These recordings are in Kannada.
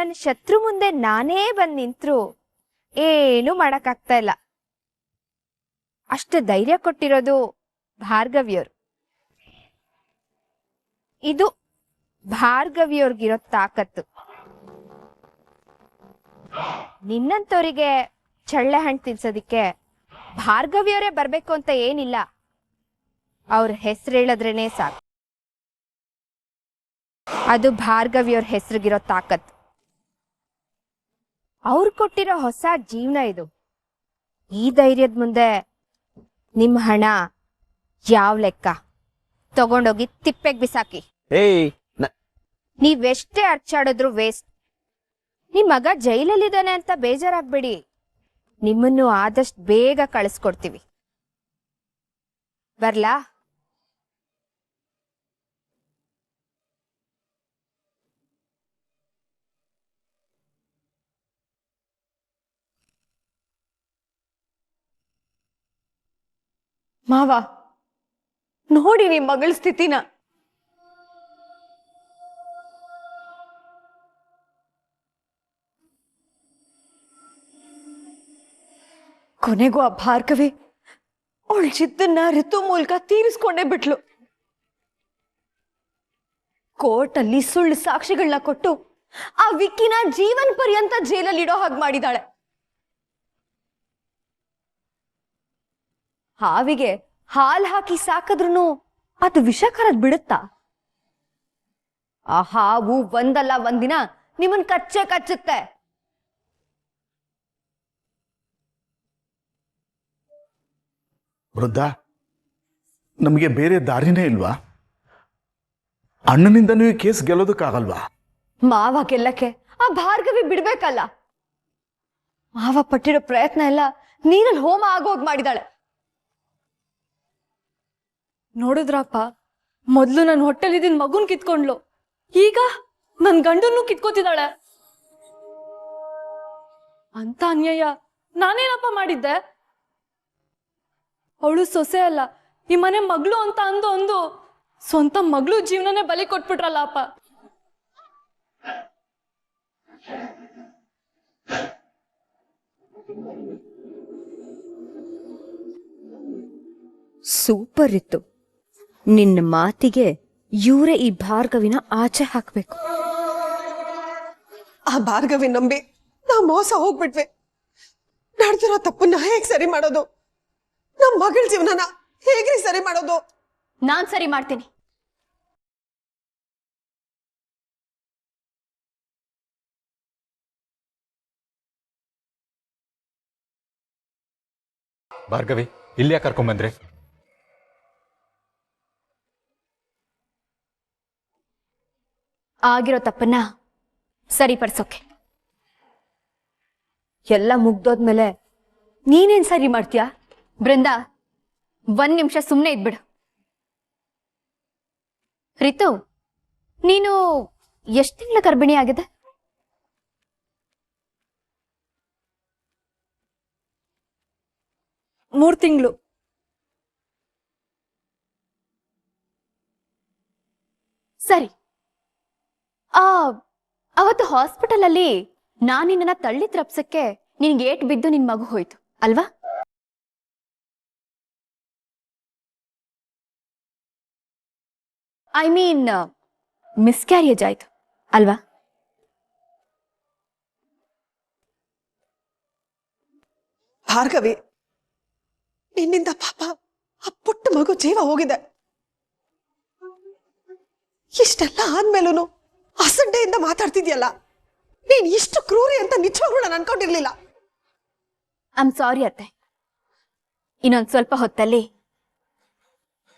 ನನ್ನ ಶತ್ರು ಮುಂದೆ ನಾನೇ ಬಂದು ನಿಂತ್ರು ಏನು ಮಾಡಕ್ಕಾಗ್ತಾ ಇಲ್ಲ. ಅಷ್ಟು ಧೈರ್ಯ ಕೊಟ್ಟಿರೋದು ಭಾರ್ಗವಿಯವ್ರು. ಇದು ಭಾರ್ಗವಿಯವ್ರಿಗಿರೋ ತಾಕತ್ತು. ನಿನ್ನಂತವರಿಗೆ ಚಳ್ಳೆ ಹಣ್ಣು ತಿನ್ಸೋದಿಕ್ಕೆ ಭಾರ್ಗವಿಯವರೇ ಬರ್ಬೇಕು ಅಂತ ಏನಿಲ್ಲ. ಅವ್ರ ಹೆಸರು ಹೇಳಿದ್ರೇನೆ ಸಾಕು. ಅದು ಭಾರ್ಗವಿಯವ್ರ ಹೆಸರಿಗಿರೋ ತಾಕತ್ತು. ಅವ್ರು ಕೊಟ್ಟಿರೋ ಹೊಸ ಜೀವನ ಇದು. ಈ ಧೈರ್ಯದ ಮುಂದೆ ನಿಮ್ಮ ಹಣ ಯಾವ ಲೆಕ್ಕ? ತಗೊಂಡೋಗಿ ತಿಪ್ಪೆಗೆ ಬಿಸಾಕಿ. ನೀವೆಷ್ಟೇ ಅರ್ಚಾಡಿದ್ರು ವೇಸ್ಟ್. ನಿಮ್ ಮಗ ಜೈಲಲ್ಲಿದ್ದಾನೆ ಅಂತ ಬೇಜಾರಾಗ್ಬೇಡಿ. ನಿಮ್ಮನ್ನು ಆದಷ್ಟು ಬೇಗ ಕಳಿಸ್ಕೊಡ್ತೀವಿ. ಬರ್ಲಾ? ಮಾವ ನೋಡಿ ನಿಮ್ ಮಗಳ ಸ್ಥಿತಿನ. ಕೊನೆಗೂ ಆ ಭಾರ್ಗವಿ ಅವಳ ಚಿತ್ತನ್ನ ಋತು ಮೂಲಕ ತೀರಿಸ್ಕೊಂಡೇ ಬಿಟ್ಲು. ಕೋರ್ಟ್ ಅಲ್ಲಿ ಸುಳ್ಳು ಸಾಕ್ಷಿಗಳನ್ನ ಕೊಟ್ಟು ಆ ವಿಕ್ಕಿನ ಜೀವನ ಪರ್ಯಂತ ಜೈಲಲ್ಲಿ ಇಡೋ ಹಾಗೆ ಮಾಡಿದಾಳೆ. ಹಾವಿಗೆ ಹಾಲು ಹಾಕಿ ಸಾಕಿದ್ರೂ ಅದು ವಿಷ ಕರದ್ ಬಿಡುತ್ತಾ? ಆ ಹಾವು ಒಂದಲ್ಲ ಒಂದಿನ ನಿಮ್ಮನ್ ಕಚ್ಚುತ್ತೆ. ವೃದ್ಧ, ನಮಗೆ ಬೇರೆ ದಾರಿನೇ ಇಲ್ವಾ? ಅಣ್ಣನಿಂದನೂ ಈ ಕೇಸ್ ಗೆಲ್ಲೋದಕ್ಕಾಗಲ್ವಾ? ಮಾವ ಗೆಲ್ಲಕ್ಕೆ ಆ ಭಾರ್ಗವಿ ಬಿಡ್ಬೇಕಲ್ಲ. ಮಾವ ಪಟ್ಟಿರೋ ಪ್ರಯತ್ನ ಎಲ್ಲ ನೀರಲ್ಲಿ ಹೋಮ ಆಗೋಗ್ ಮಾಡಿದಾಳೆ. ನೋಡಿದ್ರಪ್ಪ, ಮೊದ್ಲು ನನ್ನ ಹೊಟ್ಟೆಲಿದ್ದ ಮಗುನ್ ಕಿತ್ಕೊಂಡ್ಲು, ಈಗ ನನ್ ಗಂಡನ್ನು ಕಿತ್ಕೋತಿದ್ದಾಳೆ. ಅಂತ ಅನ್ಯಾಯ ನಾನೇನಪ್ಪ ಮಾಡಿದ್ದೆ? ಅವಳು ಸೊಸೆ ಅಲ್ಲ, ಈ ಮನೆ ಮಗಳು ಅಂತ ಅಂದು ಸ್ವಂತ ಮಗಳು ಜೀವನನೇ ಬಲಿ ಕೊಟ್ಬಿಟ್ರಲ್ಲ ಅಪ್ಪ. ಸೂಪರ್ ಇತ್ತು. ನಿನ್ನ ಮಾತಿಗೆ ಇವರೇ ಈ ಭಾರ್ಗವಿನ ಆಚೆ ಹಾಕ್ಬೇಕು. ಆ ಭಾರ್ಗವಿ ನಂಬಿ ನಾವು ಮೋಸ ಹೋಗ್ಬಿಟ್ವಿ. ನಡೆದಿರೋ ತಪ್ಪನ್ನ ಹೇಗ್ ಸರಿ ಮಾಡೋದು? ನಮ್ಮ ಮಗಳ ಜೀವನನ ಹೇಗ್ರಿ ಸರಿ ಮಾಡೋದು? ನಾನ್ ಸರಿ ಮಾಡ್ತೀನಿ. ಭಾರ್ಗವಿ, ಇಲ್ಲಿ ಯಾಕೆ ಕರ್ಕೊಂಡ್ಬಂದ್ರಿ? ಆಗಿರೋ ತಪ್ಪನ್ನ ಸರಿಪಡಿಸೋಕೆ. ಎಲ್ಲ ಮುಗ್ದೋದ್ಮೇಲೆ ನೀನೇನ್ ಸರಿ ಮಾಡ್ತೀಯಾ? ಬೃಂದಾ, 1 ನಿಮಿಷ ಸುಮ್ಮನೆ ಇದ್ಬಿಡು. ರಿತು, ನೀನು ಎಷ್ಟು ತಿಂಗಳ ಗರ್ಭಿಣಿ ಆಗಿದೆ? ಮೂರು ತಿಂಗಳು. ಸರಿ. ಅವತ್ತು ಹಾಸ್ಪಿಟಲ್ ಅಲ್ಲಿ ನಾನು ನಿನ್ನ ತಳ್ಳಿ ತ್ರಪ್ಸಕ್ಕೆ ನಿನ್ಗೆ ಏಟ್ ಬಿದ್ದು ನಿನ್ ಮಗು ಹೋಯ್ತು ಅಲ್ವಾ? ಐ ಮೀನ್ ಮಿಸ್ಕ್ಯಾರೇಜ್ ಆಯ್ತು ಅಲ್ವಾ? ಭಾರ್ಗವಿ, ನಿನ್ನಿಂದ ಪಾಪ ಆ ಪುಟ್ಟ ಮಗು ಜೀವ ಹೋಗಿದೆ. ಇಷ್ಟೆಲ್ಲ ಆದ್ಮೇಲೂ ಅಸಡ್ಡೆಯಿಂದ ಮಾತಾಡ್ತಿದ್ಯಲ್ಲ. ನೀನ್ ಇಷ್ಟು ಕ್ರೂರಿ ಅಂತ ನಿಜವಾಗ್ಲೂ ನಾನು ಅನ್ಕೊಂಡಿರ್ಲಿಲ್ಲ. ಐ ಆಮ್ ಸಾರಿ ಅತ್ತೆ. ಇನ್ನೊಂದ್ ಸ್ವಲ್ಪ ಹೊತ್ತಲ್ಲಿ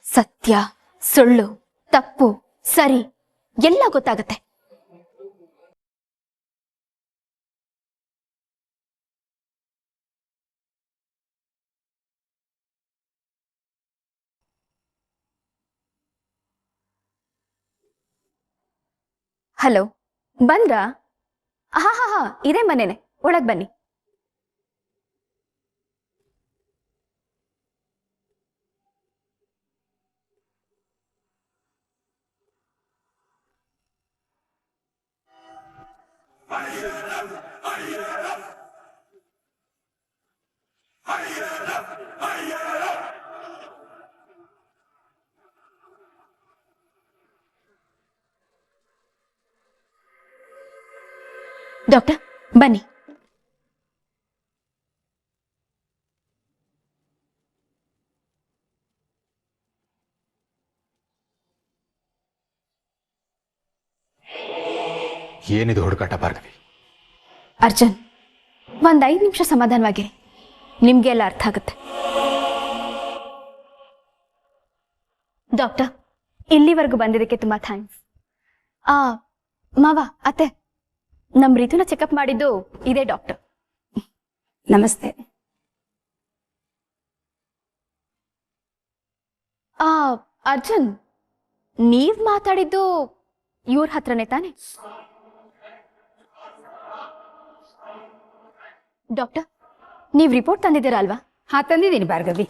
ಸತ್ಯ, ಸುಳ್ಳು, ತಪ್ಪು, ಸರಿ ಎಲ್ಲ ಗೊತ್ತಾಗತ್ತೆ. ಹಲೋ, ಬಂದ್ರಾ? ಹಾ, ಇದೇ ಮನೇನೆ, ಒಳಗ್ ಬನ್ನಿ. ಡಾಕ್ಟರ್ ಬನ್ನಿ. ಏನಿದು ಹುಡುಕಾಟ ಭಾರ್ಗವಿ? ಅರ್ಜುನ್, ಒಂದ್ 5 ನಿಮಿಷ ಸಮಾಧಾನವಾಗಿರಿ, ನಿಮ್ಗೆಲ್ಲ ಅರ್ಥ ಆಗುತ್ತೆ. ಡಾಕ್ಟರ್, ಇಲ್ಲಿವರೆಗೂ ಬಂದಿದ್ದಕ್ಕೆ ತುಂಬಾ ಥ್ಯಾಂಕ್ಸ್. ಮಾವ, ಅತ್ತೆ, ನಮ್ ರಿತುನ ಚೆಕಪ್ ಮಾಡಿದ್ದು ಇದೇ ಡಾಕ್ಟರ್. ನಮಸ್ತೆ. ಅರ್ಜುನ್, ನೀವ್ ಮಾತಾಡಿದ್ದು ಇವ್ರ ಹತ್ರನೇ ತಾನೆ? ಡಾಕ್ಟರ್, ನೀವ್ ರಿಪೋರ್ಟ್ ತಂದಿದ್ದೀರಾ ಅಲ್ವಾ? ಹಾ, ತಂದಿದ್ದೀನಿ ಭಾರ್ಗವಿ.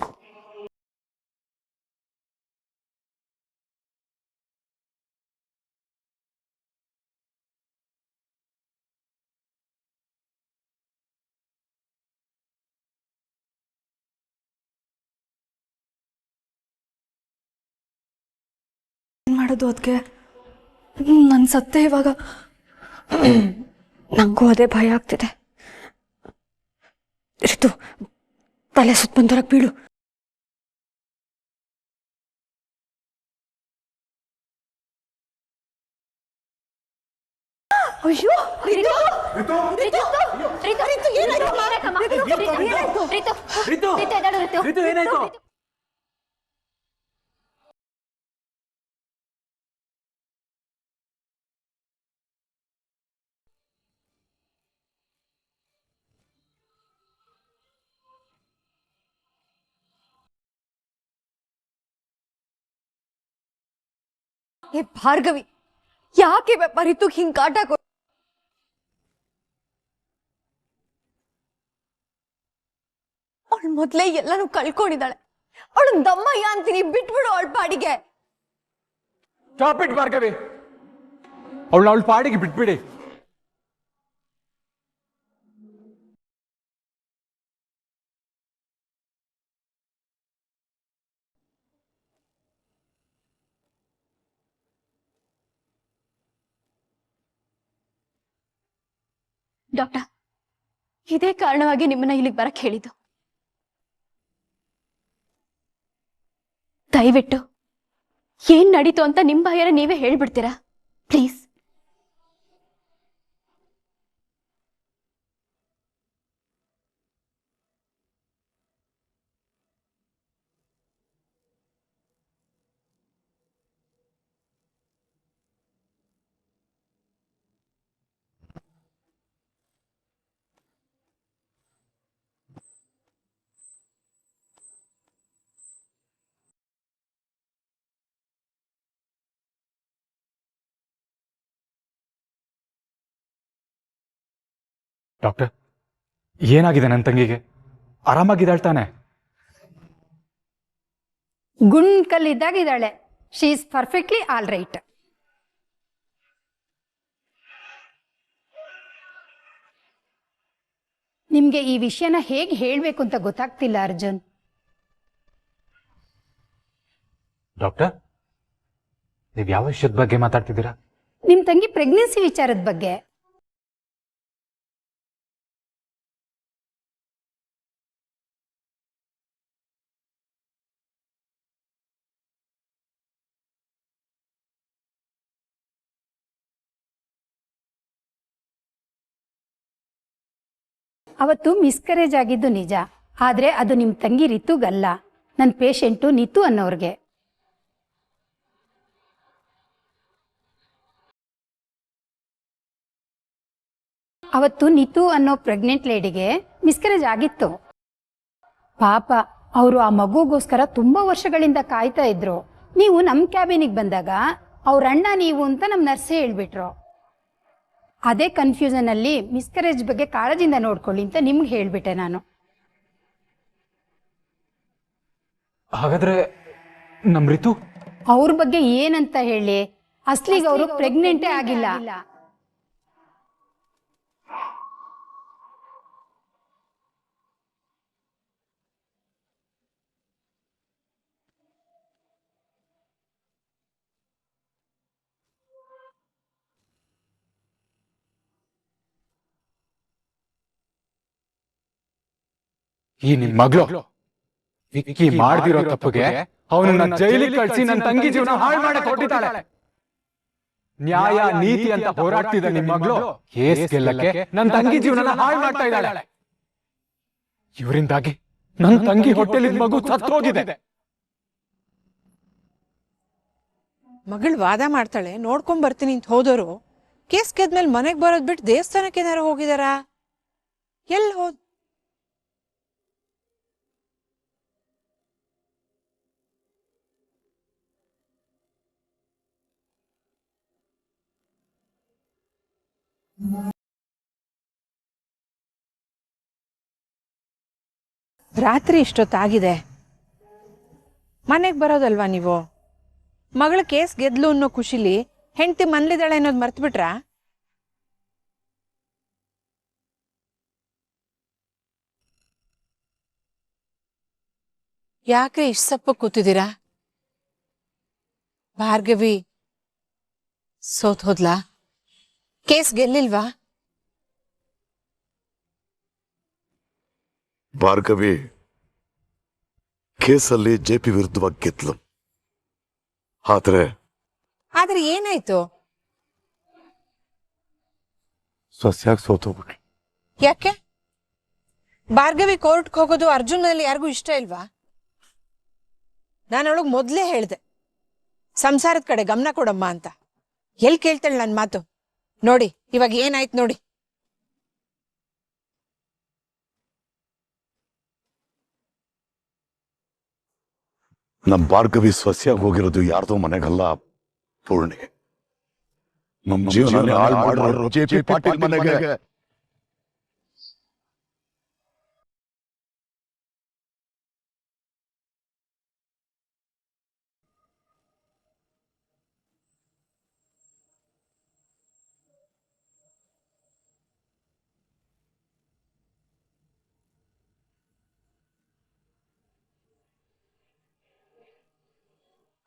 ಏನ್ ಮಾಡೋದು ಅದಕ್ಕೆ? ನನ್ ಸತ್ತೆ ಇವಾಗ. ನಂಗೂ ಅದೇ ಭಯ ಆಗ್ತಿದೆ. ರಿತು, ತಲೆ ಸುತ್ತ ಬಂದೊರಗ್ ಬೀಳು. ಅಯ್ಯೋ, ಏ ಭಾರ್ಗವಿ, ಯಾಕೆ ರಿತು ಹಿಂಗ್ ಕಾಟ ಕೊಡ? ಅವಳು ಮೊದ್ಲೇ ಎಲ್ಲಾನು ಕಳ್ಕೊಂಡಿದ್ದಾಳೆ. ಅವಳು ದಮ್ಮಯ್ಯ ಅಂತೀನಿ, ಬಿಟ್ಬಿಡು ಅವಳ ಪಾಡಿಗೆ. ಸ್ಟಾಪ್ ಇಟ್ ಭಾರ್ಗವಿ, ಅವಳ ಪಾಡಿಗೆ ಬಿಟ್ಬಿಡಿ. ಡಾಕ್ಟರ್, ಇದೇ ಕಾರಣವಾಗಿ ನಿಮ್ಮನ್ನ ಇಲ್ಲಿಗೆ ಬರಕ್ ಹೇಳಿದ್ದು. ದಯವಿಟ್ಟು ಏನ್ ನಡೀತು ಅಂತ ನಿಮ್ ಬಾಯರ ನೀವೇ ಹೇಳ್ಬಿಡ್ತೀರಾ ಪ್ಲೀಸ್? ಡಾಕ್ಟರ್, ಏನಾಗಿದೆ ನನ್ನ ತಂಗಿಗೆ? ಆರಾಮಾಗಿದ್ದಾಳ್ತಾನೆ? ಗುಂಡ್ಕಲ್ಲಿದ್ದಾಗಿದ್ದಾಳೆ. She is perfectly all right. ನಿಮ್ಗೆ ಈ ವಿಷಯನ ಹೇಗೆ ಹೇಳ್ಬೇಕು ಅಂತ ಗೊತ್ತಾಗ್ತಿಲ್ಲ ಅರ್ಜುನ್. ಡಾಕ್ಟರ್, ನೀವು ಯಾವ ವಿಷಯದ ಬಗ್ಗೆ ಮಾತಾಡ್ತಿದ್ದೀರಾ? ನಿಮ್ ತಂಗಿ ಪ್ರೆಗ್ನೆನ್ಸಿ ವಿಚಾರದ ಬಗ್ಗೆ. ಅವತ್ತು ಮಿಸ್ಕರೇಜ್ ಆಗಿದ್ದು ನಿಜ, ಆದ್ರೆ ಅದು ನಿಮ್ ತಂಗಿ ರಿತುಗಲ್ಲ, ನನ್ನ ಪೇಷಂಟು ನಿತು ಅನ್ನೋರ್ಗೆ. ಅವತ್ತು ನಿತು ಅನ್ನೋ ಪ್ರೆಗ್ನೆಂಟ್ ಲೇಡಿಗೆ ಮಿಸ್ಕರೇಜ್ ಆಗಿತ್ತು. ಪಾಪ ಅವರು ಆ ಮಗುಗೋಸ್ಕರ ತುಂಬಾ ವರ್ಷಗಳಿಂದ ಕಾಯ್ತಾ ಇದ್ರು. ನೀವು ನಮ್ಮ ಕ್ಯಾಬಿನಿಗೆ ಬಂದಾಗ ಅವ್ರ ಅಣ್ಣ ನೀವು ಅಂತ ನಮ್ಮ ನರ್ಸೇ ಹೇಳ್ಬಿಟ್ರು. ಅದೇ ಕನ್ಫ್ಯೂಷನ್ ಅಲ್ಲಿ ಮಿಸ್ಕರೇಜ್ ಬಗ್ಗೆ ಕಾಳಜಿಯಿಂದ ನೋಡ್ಕೊಳ್ಳಿ ಅಂತ ನಿಮ್ಗೆ ಹೇಳ್ಬಿಟ್ಟೆ ನಾನು. ಹಾಗಾದ್ರೆ ನಮ್ ರಿತು ಅವ್ರ ಬಗ್ಗೆ ಏನಂತ ಹೇಳಿ, ಅಸ್ಲಿಗೆ ಅವರು ಪ್ರೆಗ್ನೆಂಟೇ ಆಗಿಲ್ಲ. ಈ ನಿಮ್ ಮಗಳು ವಿಕ್ಕಿ ಮಾಡ್ದಿರೋ ತಪ್ಪಿಗೆ ಅವನನ್ನ ಜೈಲಿಗೆ ಕಳ್ಸಿ ನನ್ನ ತಂಗಿ ಜೀವನ ಹಾಳು ಮಾಡಕ್ ಹೊರಟಿದ್ದಾಳೆ. ನ್ಯಾಯ ನೀತಿ ಅಂತ ಹೋರಾಡ್ತಿದ್ದ ನಿಮ್ ಮಗಳು ಕೇಸ್ ಗೆಲ್ಲಕ್ಕೆ ನನ್ನ ತಂಗಿ ಜೀವನ ಹಾಳು ಮಾಡ್ತಾ ಇದ್ದಾಳೆ. ಇವರಿಂದಾಗಿ ನನ್ನ ತಂಗಿ ಹೊಟ್ಟೆಲಿದ್ದ ಮಗು ಸತ್ತು ಹೋಗಿದೆ. ಮಗಳು ವಾದ ಮಾಡ್ತಾಳೆ, ನೋಡ್ಕೊಂಡ್ ಬರ್ತೀನಿ ಅಂತ ಹೋದವರು ಕೇಸ್ ಗೆದ್ಮೇಲೆ ಮನೆಗೆ ಬರೋದ್ ಬಿಟ್ಟು ದೇವಸ್ಥಾನಕ್ಕೆ ಏನಾರು ಹೋಗಿದಾರಾ? ಎಲ್ಲಿ ಹೋದ್? ರಾತ್ರಿ ಇಷ್ಟೊತ್ತಾಗಿದೆ, ಮನೆಗೆ ಬರೋದಲ್ವಾ ನೀವು? ಮಗಳ ಕೇಸ್ ಗೆದ್ಲು ಅನ್ನೋ ಖುಷಿಲಿ ಹೆಂಡತಿ ಮನ್ಲಿದ್ದಾಳೆ ಅನ್ನೋದು ಮರ್ತು ಬಿಟ್ರಾ? ಯಾಕೆ ಇಷ್ಟ ಸಪ್ಪ ಕೂತಿದ್ದೀರಾ? ಭಾರ್ಗವಿ ಸೋತ್ ಹೋದ್ಲಾ? ಕೇಸ್ ಗೆಲ್ಲಿಲ್ವಾ? ಭಾರ್ಗವಿ ಕೇಸಲ್ಲಿ ಜೆಪಿ ವಿರುದ್ಧವಾಗಿ ಗೆದ್ಲು. ಆದ್ರೆ ಏನಾಯ್ತು? ಸಸ್ಯಾಗಿ ಸೋತೋಗ್ಬಿಟ್ಲು. ಯಾಕೆ? ಭಾರ್ಗವಿ ಕೋರ್ಟ್ಗೆ ಹೋಗೋದು ಅರ್ಜುನಲ್ಲಿ ಯಾರಿಗೂ ಇಷ್ಟ ಇಲ್ವಾ? ನಾನು ಅವಳಿಗೆ ಮೊದ್ಲೇ ಹೇಳ್ದೆ ಸಂಸಾರದ ಕಡೆ ಗಮನ ಕೊಡಮ್ಮ ಅಂತ. ಎಲ್ ಕೇಳ್ತಾಳೆ ನನ್ ಮಾತು? ನೋಡಿ ಇವಾಗ ಏನಾಯ್ತು ನೋಡಿ. ನಮ್ ಭಾರ್ಗವಿ ಸಸ್ಯಾಗಿ ಹೋಗಿರೋದು ಯಾರ್ದೋ ಮನೆಗಲ್ಲ ಪೂರ್ಣಿ, ನಮ್ ಜೀವನ ಹಾಳು ಮಾಡಿರೋ ಜೆಪಿ ಪಾಟೀಲ್ ಮನೆಗೆ.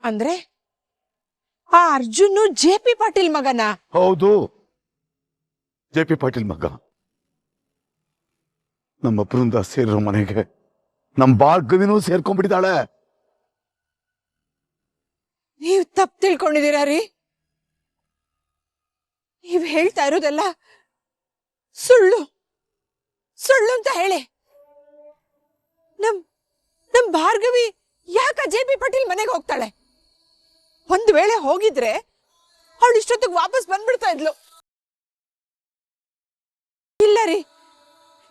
ಅಂದ್ರೆ ಆ ಅರ್ಜುನ್ ಜೆಪಿ ಪಾಟೀಲ್ ಮಗನ? ಹೌದು, ಜೆಪಿ ಪಾಟೀಲ್ ಮಗ. ನಮ್ಮೊಬ್ಬರಿಂದ ಸೇರಿರೋ ಮನೆಗೆ ನಮ್ ಭಾರ್ಗವಿನೂ ಸೇರ್ಕೊಂಡ್ಬಿಟ್ಟಿದ್ದಾಳೆ. ನೀವ್ ತಪ್ಪು ತಿಳ್ಕೊಂಡಿದ್ದೀರಾ ರೀ? ನೀವ್ ಹೇಳ್ತಾ ಇರೋದೆಲ್ಲ ಸುಳ್ಳು ಸುಳ್ಳು ಅಂತ ಹೇಳಿ. ನಮ್ ಭಾರ್ಗವಿ ಯಾಕ ಜೆಪಿ ಪಾಟೀಲ್ ಮನೆಗೆ ಹೋಗ್ತಾಳೆ? ಒಂದ್ ವೇಳೆ ಹೋಗಿದ್ರೆ ಅವಳು ಇಷ್ಟೊತ್ತಿಗೆ ವಾಪಸ್ ಬಂದ್ಬಿಡ್ತಾ ಇದ್ಲು. ಇಲ್ಲ ರೀ,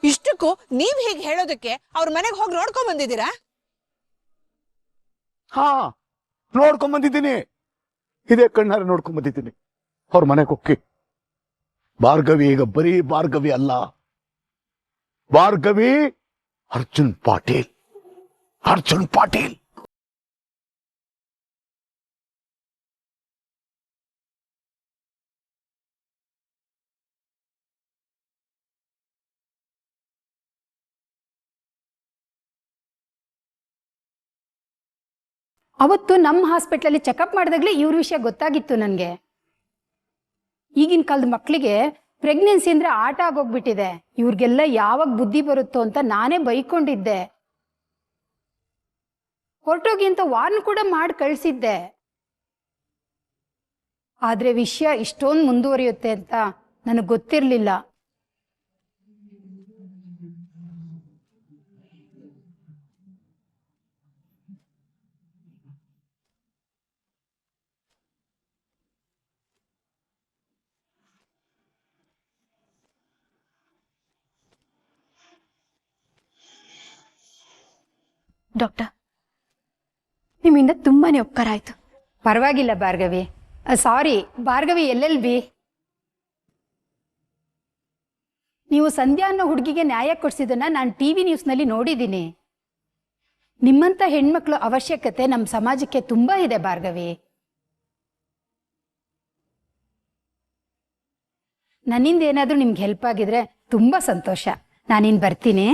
ಇಷ್ಟಕ್ಕೂ ನೀವ್ ಹೀಗೆ ಹೇಳೋದಕ್ಕೆ ಅವ್ರ ಮನೆಗೆ ಹೋಗಿ ನೋಡ್ಕೊಂಡ್ ಬಂದಿದ್ದೀರಾ? ಹಾ, ನೋಡ್ಕೊಂಡ್ ಬಂದಿದ್ದೀನಿ. ಇದೇ ಕಣ್ಣಾರೆ ನೋಡ್ಕೊಂಡ್ ಬಂದಿದ್ದೀನಿ ಅವ್ರ ಮನೆಗೆ ಹೋಗಿ. ಭಾರ್ಗವಿ ಈಗ ಬರೀ ಭಾರ್ಗವಿ ಅಲ್ಲ, ಭಾರ್ಗವಿ ಅರ್ಜುನ್ ಪಾಟೀಲ್. ಅರ್ಜುನ್ ಪಾಟೀಲ್ ಅವತ್ತು ನಮ್ಮ ಹಾಸ್ಪಿಟ್ಲಲ್ಲಿ ಚೆಕಪ್ ಮಾಡಿದಾಗಲೇ ಇವ್ರ ವಿಷಯ ಗೊತ್ತಾಗಿತ್ತು ನನಗೆ. ಈಗಿನ ಕಾಲದ ಮಕ್ಕಳಿಗೆ ಪ್ರೆಗ್ನೆನ್ಸಿ ಅಂದರೆ ಆಟ ಆಗೋಗ್ಬಿಟ್ಟಿದೆ. ಇವ್ರಿಗೆಲ್ಲ ಯಾವಾಗ ಬುದ್ಧಿ ಬರುತ್ತೋ ಅಂತ ನಾನೇ ಬೈಕೊಂಡಿದ್ದೆ. ಹೊರಟೋಗಿ ಅಂತ ವಾರ್ನ್ ಕೂಡ ಮಾಡಿ ಕಳಿಸಿದ್ದೆ. ಆದರೆ ವಿಷಯ ಇಷ್ಟೊಂದು ಮುಂದುವರಿಯುತ್ತೆ ಅಂತ ನನಗೆ ಗೊತ್ತಿರಲಿಲ್ಲ. ಡಾಕ್ಟರ್, ನಿಮ್ಮಿಂದ ತುಂಬಾನೇ ಉಪಕಾರ ಆಯ್ತು. ಪರವಾಗಿಲ್ಲ ಭಾರ್ಗವಿ. ಸಾರಿ ಭಾರ್ಗವಿ, LLB. ನೀವು ಸಂಧ್ಯಾ ಅನ್ನೋ ಹುಡುಗಿಗೆ ನ್ಯಾಯ ಕೊಡಿಸಿದ್ದನ್ನ ನಾನು TV ನ್ಯೂಸ್ನಲ್ಲಿ ನೋಡಿದ್ದೀನಿ. ನಿಮ್ಮಂಥ ಹೆಣ್ಮಕ್ಳು ಅವಶ್ಯಕತೆ ನಮ್ಮ ಸಮಾಜಕ್ಕೆ ತುಂಬ ಇದೆ ಭಾರ್ಗವಿ. ನನ್ನಿಂದ ಏನಾದರೂ ನಿಮ್ಗೆ ಹೆಲ್ಪ್ ಆಗಿದ್ರೆ ತುಂಬ ಸಂತೋಷ. ನಾನಿನ್ನು ಬರ್ತೀನಿ.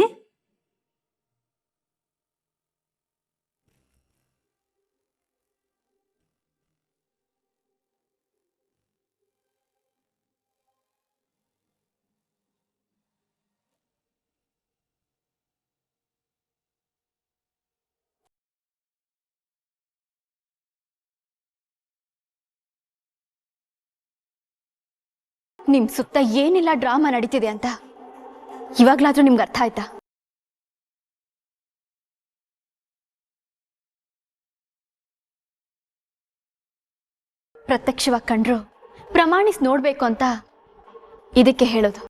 ನಿಮ್ ಸುತ್ತ ಏನೆಲ್ಲ ಡ್ರಾಮಾ ನಡೀತಿದೆ ಅಂತ ಇವಾಗ್ಲಾದ್ರೂ ನಿಮ್ಗೆ ಅರ್ಥ ಆಯ್ತಾ? ಪ್ರತ್ಯಕ್ಷವಾಗಿ ಕಂಡ್ರು ಪ್ರಮಾಣಿಸಿ ನೋಡ್ಬೇಕು ಅಂತ ಇದಕ್ಕೆ ಹೇಳೋದು.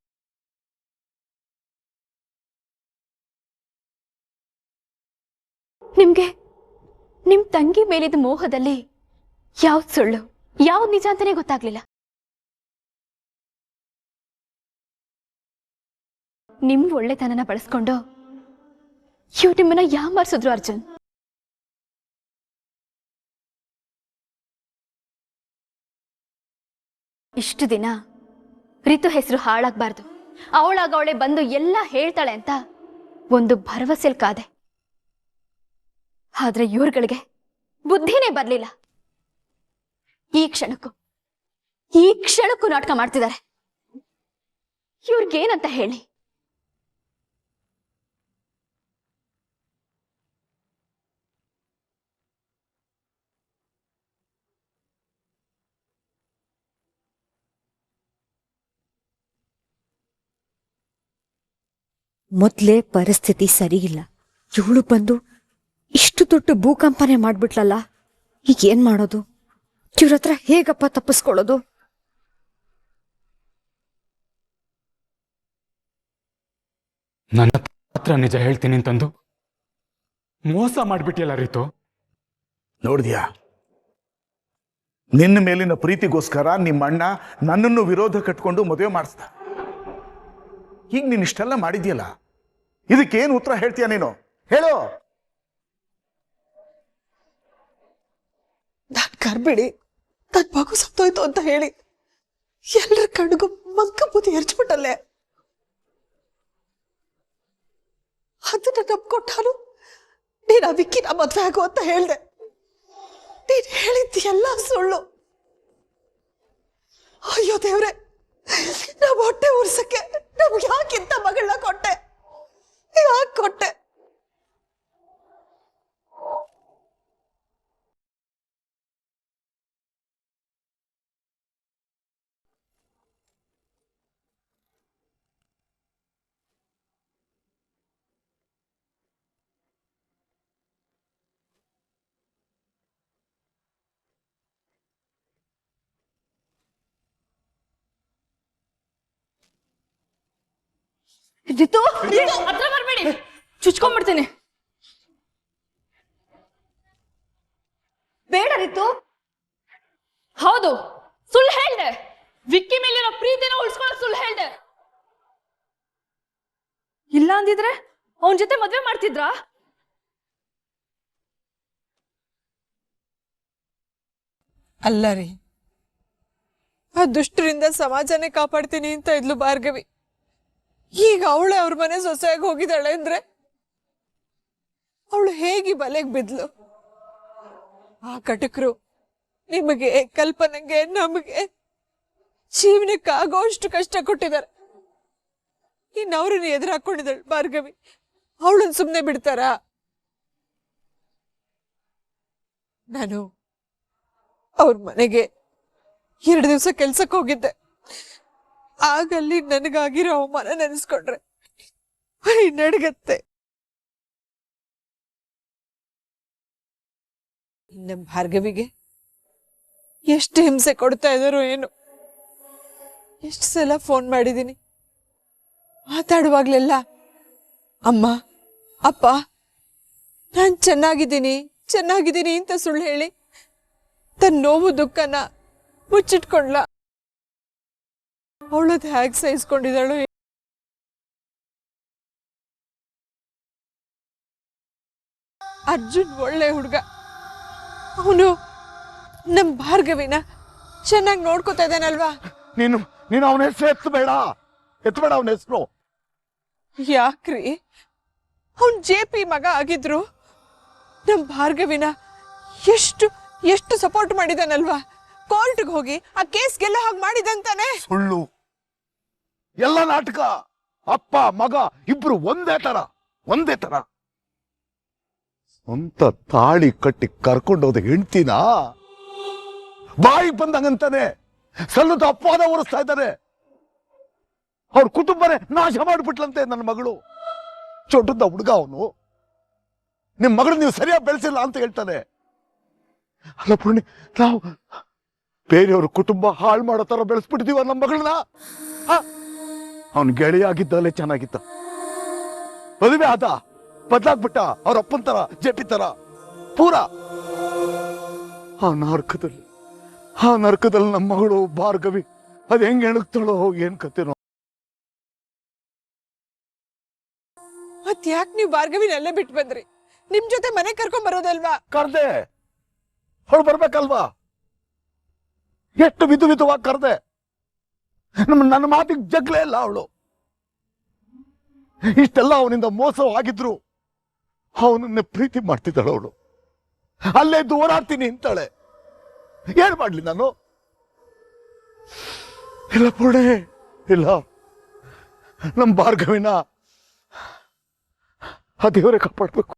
ನಿಮ್ಗೆ ನಿಮ್ ತಂಗಿ ಮೇಲಿದ್ದ ಮೋಹದಲ್ಲಿ ಯಾವ್ದು ಸುಳ್ಳು ಯಾವ್ದು ನಿಜ ಅಂತಾನೆ ಗೊತ್ತಾಗ್ಲಿಲ್ಲ. ನಿಮ್ ಒಳ್ಳೆತನನ ಬಳಸ್ಕೊಂಡು ಇವ್ರು ನಿಮ್ಮನ್ನ ಯಾಮಾರ್ಸಿದ್ರು ಅರ್ಜುನ್. ಇಷ್ಟು ದಿನ ರಿತು ಹೆಸರು ಹಾಳಾಗ್ಬಾರ್ದು, ಅವಳಾಗ ಅವಳೆ ಬಂದು ಎಲ್ಲ ಹೇಳ್ತಾಳೆ ಅಂತ ಒಂದು ಭರವಸೆಲ್ ಕಾದೆ. ಆದ್ರೆ ಇವ್ರುಗಳಿಗೆ ಬುದ್ಧಿನೇ ಬರ್ಲಿಲ್ಲ. ಈ ಕ್ಷಣಕ್ಕೂ ನಾಟಕ ಮಾಡ್ತಿದ್ದಾರೆ. ಇವ್ರಿಗೇನಂತ ಹೇಳಿ? ಮೊದ್ಲೇ ಪರಿಸ್ಥಿತಿ ಸರಿಯಿಲ್ಲ, ಇವಳು ಬಂದು ಇಷ್ಟು ದೊಡ್ಡ ಭೂಕಂಪನೆ ಮಾಡ್ಬಿಟ್ಲಲ್ಲ. ಈಗ ಏನ್ ಮಾಡೋದು? ಇವ್ರ ಹತ್ರ ಹೇಗಪ್ಪ ತಪ್ಪಿಸ್ಕೊಳ್ಳೋದು? ನನ್ನ ಹತ್ರ ನಿಜ ಹೇಳ್ತೀನಿ ಅಂತಂದು ಮೋಸ ಮಾಡ್ಬಿಟ್ಟಿಯಲ್ಲ ರೀತು. ನೋಡಿದ್ಯಾ, ನಿನ್ನ ಮೇಲಿನ ಪ್ರೀತಿಗೋಸ್ಕರ ನಿಮ್ಮ ಅಣ್ಣ ನನ್ನನ್ನು ವಿರೋಧ ಕಟ್ಕೊಂಡು ಮದುವೆ ಮಾಡಿಸ್ದ. ಈಗ ನೀನು ಇಷ್ಟೆಲ್ಲ ಮಾಡಿದ್ಯಲ್ಲ, ಇದಕ್ಕೇನು ಉತ್ತರ ಹೇಳ್ತೀಯ ನೀನು? ಹೇಳು. ನಾನ್ ಕರ್ಬೇಡಿ, ನನ್ ಮಗು ಸತ್ತೋಯ್ತು ಅಂತ ಹೇಳಿ ಎಲ್ಲರ ಕಣ್ಣಿಗೂ ಮಂಕ ಬೂದಿ ಎರ್ಚ್ಬಿಟ್ಟಲ್ಲೇ. ಅದನ್ನ ನಂಬ್ಕೊಟ್ಟಾನು ನೀನ್ ಆ ವಿಕ್ಕಿನ ಮದ್ವೆ ಆಗು ಅಂತ ಹೇಳ್ದೆ. ನೀನ್ ಹೇಳಿದ್ದ ಎಲ್ಲ ಸುಳ್ಳು. ಅಯ್ಯೋ ದೇವ್ರೆ, ನಮ್ಮ ಹೊಟ್ಟೆ ಉರ್ಸಕ್ಕೆ ನಮ್ಗೆ ಯಾಕಿಂತ ಮಗಳನ್ನ ಕೊಟ್ಟೆ? ಯಾಕೆ ಕೊಟ್ಟೆ? ರಿತು, ಹತ್ರ ಬರ್ಬೇಡಿ, ಚುಚ್ಕೊಂಡ್ಬಿಡ್ತೀನಿ. ಬೇಡ ರಿತು. ಹೌದು, ಸುಳ್ಳು ಹೇಳ್ದೆ. ವಿಕ್ಕಿ ಮೇಲಿರೋ ಪ್ರೀತಿನ ಉಳಿಸ್ಕೊಳ್ಳೋ ಸುಳ್ಳು ಹೇಳ್ದೆ. ಇಲ್ಲ ಅಂದಿದ್ರೆ ಅವನ ಜೊತೆ ಮದ್ವೆ ಮಾಡ್ತಿದ್ರಾ? ಅಲ್ಲ ರೀ, ಆ ದುಷ್ಟರಿಂದ ಸಮಾಜನೇ ಕಾಪಾಡ್ತೀನಿ ಅಂತ ಇದ್ಲು ಭಾರ್ಗವಿ. ಈಗ ಅವಳೆ ಅವ್ರ ಮನೆ ಸೊಸೆಯಾಗಿ ಹೋಗಿದ್ದಾಳೆ ಅಂದ್ರೆ ಅವಳು ಹೇಗೆ ಬಲೆಗೆ ಬಿದ್ಲು? ಆ ಕಟಕರು ನಿಮಗೆ, ಕಲ್ಪನೆಗೆ, ನಮಗೆ ಜೀವನಕ್ಕಾಗೋ ಅಷ್ಟು ಕಷ್ಟ ಕೊಟ್ಟಿದ್ದಾರೆ. ಇನ್ನು ಅವ್ರನ್ನ ಎದುರು ಹಾಕೊಂಡಿದ್ದಾಳೆ ಭಾರ್ಗವಿ. ಅವಳನ್ನ ಸುಮ್ಮನೆ ಬಿಡ್ತಾರಾ? ನಾನು ಅವ್ರ ಮನೆಗೆ 2 ದಿವಸ ಕೆಲ್ಸಕ್ಕೆ ಹೋಗಿದ್ದೆ. ಆಗಲ್ಲಿ ನನಗಾಗಿರೋ ಅವಮಾನ ನೆನೆಸ್ಕೊಂಡ್ರೆ ನಡ್ಗತ್ತೆ. ನಮ್ಮ ಭಾರ್ಗವಿಗೆ ಎಷ್ಟು ಹಿಂಸೆ ಕೊಡ್ತಾ ಇದಾರೋ ಏನು. ಎಷ್ಟು ಸಲ ಫೋನ್ ಮಾಡಿದ್ದೀನಿ, ಮಾತಾಡುವಾಗ್ಲೆಲ್ಲ ಅಮ್ಮ, ಅಪ್ಪ, ನಾನ್ ಚೆನ್ನಾಗಿದ್ದೀನಿ ಅಂತ ಸುಳ್ಳು ಹೇಳಿ ತನ್ನ ನೋವು ದುಃಖನ ಮುಚ್ಚಿಟ್ಕೊಂಡ್ಲ. ಅವಳದ್ ಹೇಗೆ ಸಹಿಸ್ಕೊಂಡಿದ್ದಾಳು? ಅರ್ಜುನ್ ಒಳ್ಳೆ ಹುಡುಗ, ಅವನು ನಮ್ ಭಾರ್ಗವಿನ ಚೆನ್ನಾಗಿ ನೋಡ್ಕೋತಾ ಇದ್ದಾನಲ್ವಾ? ನೀನು ಅವನ ಹೆಸರು ಎತ್ತಬೇಡ ಅವನ ಹೆಸರು. ಯಾಕ್ರಿ? ಅವನ್ JP ಮಗ ಆಗಿದ್ರು ನಮ್ ಭಾರ್ಗವಿನ ಎಷ್ಟು ಸಪೋರ್ಟ್ ಮಾಡಿದಾನಲ್ವಾ? ಕೋರ್ಟ್ಗೆ ಹೋಗಿ ಆ ಕೇಸ್ಗೆಲ್ಲ ಹಾಗೆ ಮಾಡಿದಂತಾನೆ. ಸುಳ್ಳು, ಎಲ್ಲ ನಾಟಕ. ಅಪ್ಪ ಮಗ ಇಬ್ರು ಒಂದೇ ತರ. ಸ್ವಂತ ತಾಳಿ ಕಟ್ಟಿ ಕರ್ಕೊಂಡೋದ ಹೆಂಡ್ತಿನ ಬಾಯಿಗೆ ಬಂದಂಗಂತಾನೆ ಸಲ್ಲದ ಅಪವಾದ ಹೊರಿಸ್ತಾ ಇದ್ದಾರೆ. ಅವ್ರ ಕುಟುಂಬನೇ ನಾಶ ಮಾಡಿಬಿಟ್ಲಂತೆ ನನ್ನ ಮಗಳು. ಚೊಟ್ಟದ ಹುಡುಗ ಅವನು. ನಿಮ್ ಮಗಳು ನೀವು ಸರಿಯಾಗಿ ಬೆಳೆಸಿಲ್ಲ ಅಂತ ಹೇಳ್ತಾನೆ. ಅಲ್ಲ ಪೂರ್ಣಿ, ನಾವು ಬೇರೆಯವ್ರ ಕುಟುಂಬ ಹಾಳು ಮಾಡೋ ತರ ಬೆಳೆಸ್ಬಿಟ್ಟಿದೀವ ನಮ್ಮ ಮಗಳನ್ನ. ಅವನ್ ಗೆಳೆಯ ಆಗಿದ್ದಲ್ಲೇ ಚೆನ್ನಾಗಿದ್ದ, ಮದುವೆ ಆದ, ಬದಲಾಗ್ಬಿಟ್ಟ ಅವ್ರ ಅಪ್ಪನ ತರ, ಜೆಪಿ ತರ ಪೂರ. ಆ ನರ್ಕದಲ್ಲಿ ನಮ್ಮ ಮಗಳು ಭಾರ್ಗವಿ ಅದ್ ಹೆಂಗ್ ಹೆಣಗ್ತಾಳೋ ಏನ್ ಕತೆನೋ. ಮತ್ ಯಾಕೆ ನೀವು ಭಾರ್ಗವಿನೆಲ್ಲೇ ಬಿಟ್ಟು ಬಂದ್ರಿ? ನಿಮ್ ಜೊತೆ ಮನೆ ಕರ್ಕೊಂಡ್ ಬರೋದಲ್ವಾ? ಕರ್ದೆ, ಅವಳು ಬರ್ಬೇಕಲ್ವಾ? ಎಷ್ಟು ವಿಧವಾಗಿ ಕರ್ದೆ. ನನ್ನ ಮಾತಿಗೆ ಜಗ್ಲೇ ಇಲ್ಲ ಅವಳು. ಇಷ್ಟೆಲ್ಲ ಅವನಿಂದ ಮೋಸವಾಗಿದ್ರು ಅವನನ್ನೇ ಪ್ರೀತಿ ಮಾಡ್ತಿದ್ದಾಳು ಅವಳು. ಅಲ್ಲೇ ಹೋರಾಡ್ತೀನಿ ಅಂತಾಳೆ. ಏನ್ ಮಾಡ್ಲಿ ನಾನು? ಇಲ್ಲ ಪೂರ್ಣೆ, ಇಲ್ಲ, ನಮ್ಮ ಭಾರ್ಗವಿನ ಆ ದೇವರೇ ಕಾಪಾಡ್ಬೇಕು.